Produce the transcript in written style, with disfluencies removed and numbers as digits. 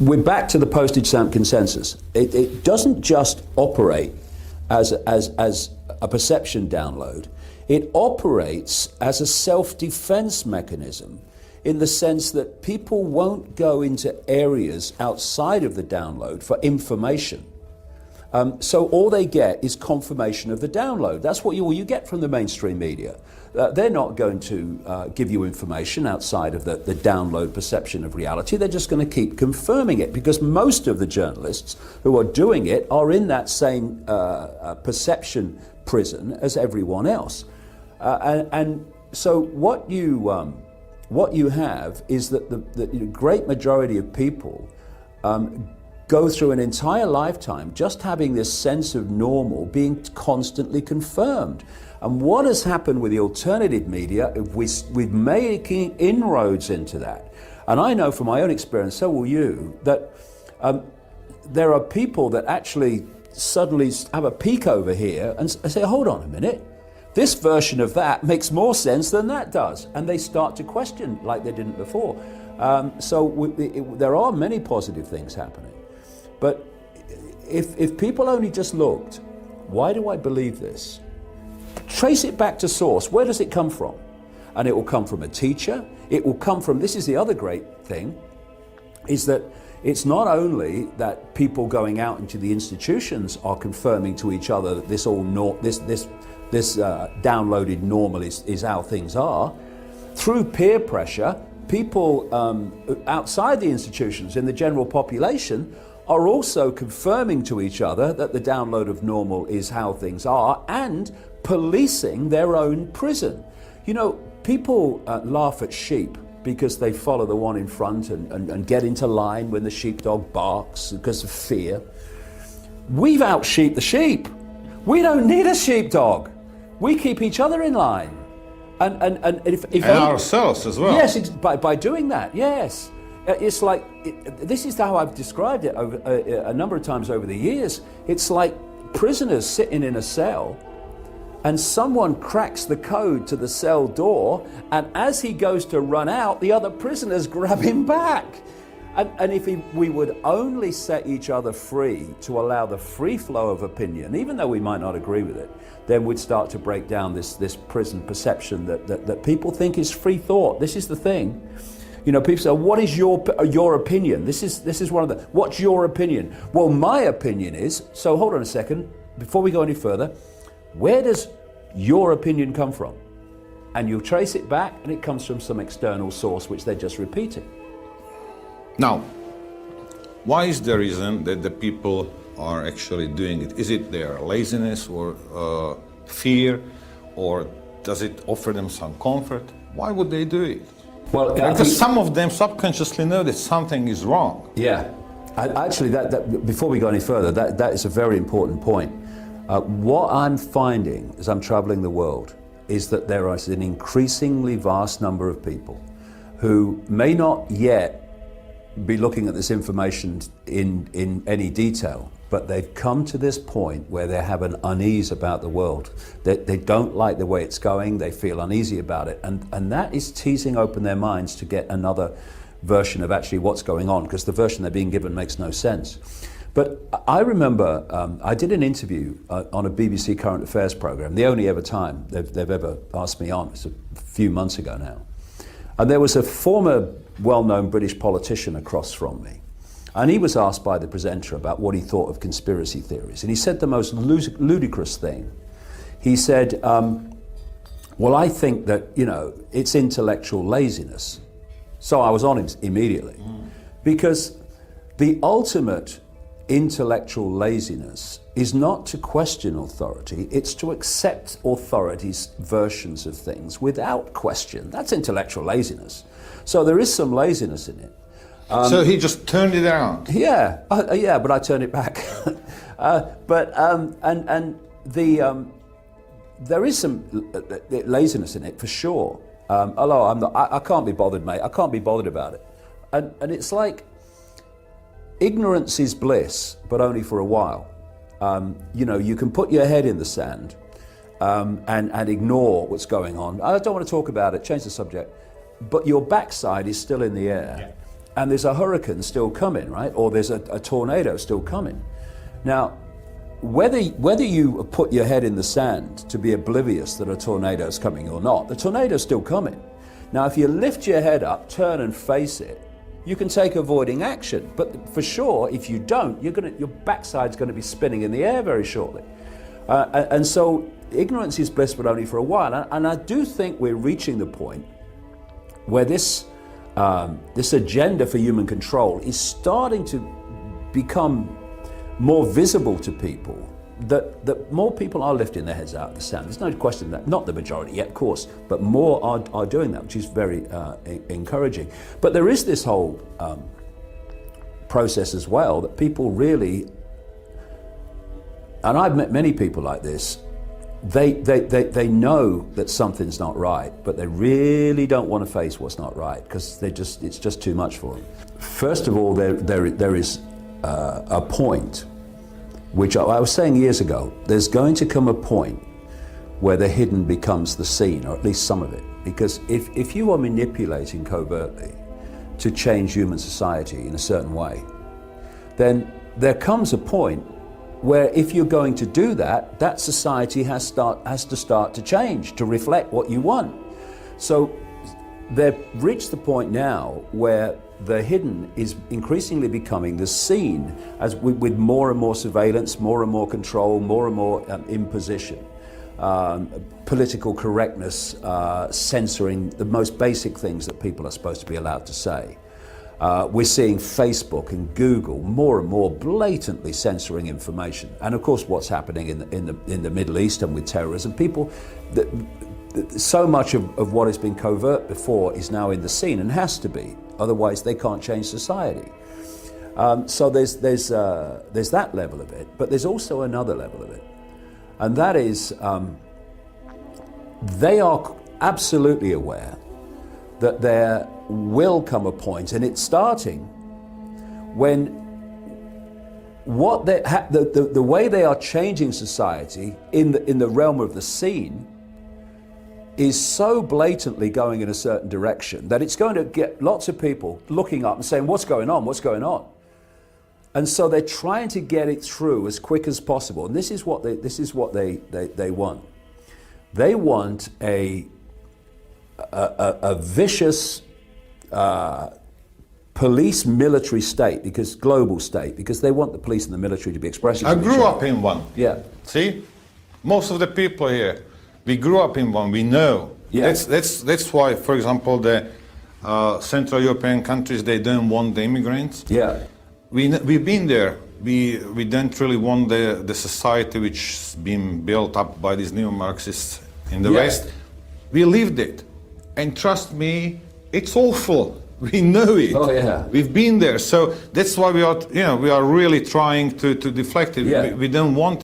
we're back to the postage stamp consensus. It doesn't just operate as a perception download. It operates as a self-defense mechanism in the sense that people won't go into areas outside of the download for information. So all they get is confirmation of the download. That's what you get from the mainstream media. They're not going to give you information outside of the download perception of reality. They're just going to keep confirming it, because most of the journalists who are doing it are in that same perception prison as everyone else. And so what you have is that the great majority of people go through an entire lifetime just having this sense of normal being constantly confirmed. And what has happened with the alternative media, we've making inroads into that. And I know from my own experience, so will you, that there are people that actually suddenly have a peek over here and say, hold on a minute, this version of that makes more sense than that does. And they start to question like they didn't before. There are many positive things happening. But if people only just looked, why do I believe this? Trace it back to source. Where does it come from? And it will come from a teacher. It will come from, this is the other great thing, is that it's not only that people going out into the institutions are confirming to each other that this downloaded normal is how things are. Through peer pressure, people outside the institutions, in the general population, are also confirming to each other that the download of normal is how things are, and policing their own prison. You know, people laugh at sheep because they follow the one in front and get into line when the sheepdog barks because of fear. We've out-sheeped the sheep. We don't need a sheepdog. We keep each other in line. And if ourselves as well. Yes, by doing that, yes. It's like, this is how I've described it over a number of times over the years. It's like prisoners sitting in a cell and someone cracks the code to the cell door, and as he goes to run out, the other prisoners grab him back. And if we would only set each other free to allow the free flow of opinion, even though we might not agree with it, then we'd start to break down this prison perception that people think is free thought. This is the thing. You know, people say, what is your opinion? This is one of the, what's your opinion? Well, my opinion is, so hold on a second, before we go any further, where does your opinion come from? And you'll trace it back, and it comes from some external source, which they're just repeating. Now, why is the reason that the people are actually doing it? Is it their laziness or fear, or does it offer them some comfort? Why would they do it? Well, because some of them subconsciously know that something is wrong. Yeah, actually, that before we go any further, that is a very important point. What I'm finding as I'm traveling the world is that there is an increasingly vast number of people who may not yet be looking at this information in any detail, but they've come to this point where they have an unease about the world. They don't like the way it's going, they feel uneasy about it, and that is teasing open their minds to get another version of actually what's going on, because the version they're being given makes no sense. But I remember I did an interview on a BBC current affairs program, the only ever time they've ever asked me on. It's a few months ago now. And there was a former well-known British politician across from me. And he was asked by the presenter about what he thought of conspiracy theories. And he said the most ludicrous thing. He said, well, I think that, you know, it's intellectual laziness. So I was on him immediately. Because the ultimate intellectual laziness is not to question authority, it's to accept authority's versions of things without question. That's intellectual laziness. So there is some laziness in it. So he just turned it around. Yeah, yeah, but I turned it back. There is some laziness in it for sure. Although I can't be bothered, mate. I can't be bothered about it. And it's like, ignorance is bliss, but only for a while. You know, you can put your head in the sand and ignore what's going on. I don't want to talk about it, change the subject, but your backside is still in the air. and there's a hurricane still coming, right? Or there's a tornado still coming. Now, whether you put your head in the sand to be oblivious that a tornado is coming or not, the tornado's still coming. Now, if you lift your head up, turn and face it, you can take avoiding action. But for sure, if you don't, your backside's going to be spinning in the air very shortly. And so ignorance is bliss, but only for a while. And I do think we're reaching the point where this agenda for human control is starting to become more visible to people, that more people are lifting their heads out of the sand. There's no question that, not the majority yet, of course, but more are doing that, which is very encouraging. But there is this whole process as well that people really, and I've met many people like this, they know that something's not right, but they really don't want to face what's not right because it's just too much for them. First of all, there is a point, which I was saying years ago, there's going to come a point where the hidden becomes the seen, or at least some of it. Because if you are manipulating covertly to change human society in a certain way, then there comes a point where if you're going to do that, that society has to start to change, to reflect what you want. So they've reached the point now where the hidden is increasingly becoming the seen, as with more and more surveillance, more and more control, more and more imposition, political correctness, censoring the most basic things that people are supposed to be allowed to say. We're seeing Facebook and Google more and more blatantly censoring information, and of course what's happening in the Middle East and with terrorism. People, so much of what has been covert before is now in the scene and has to be. Otherwise, they can't change society. So there's that level of it, but there's also another level of it, and that is they are absolutely aware that there will come a point, and it's starting, when the way they are changing society in the realm of the scene is so blatantly going in a certain direction that it's going to get lots of people looking up and saying, what's going on, what's going on? And so they're trying to get it through as quick as possible. And this is what they want. They want a vicious police military state, because global state, because they want the police and the military to be expressing. I grew up in one. Yeah. See, most of the people here, we grew up in one. We know. Yeah. That's why, for example, the Central European countries, they don't want the immigrants. Yeah. We've been there. We don't really want the society which's been built up by these neo-Marxists in the West. We lived it, and trust me, it's awful. We know it. Oh yeah. We've been there, so that's why we are really trying to deflect it. Yeah. We don't want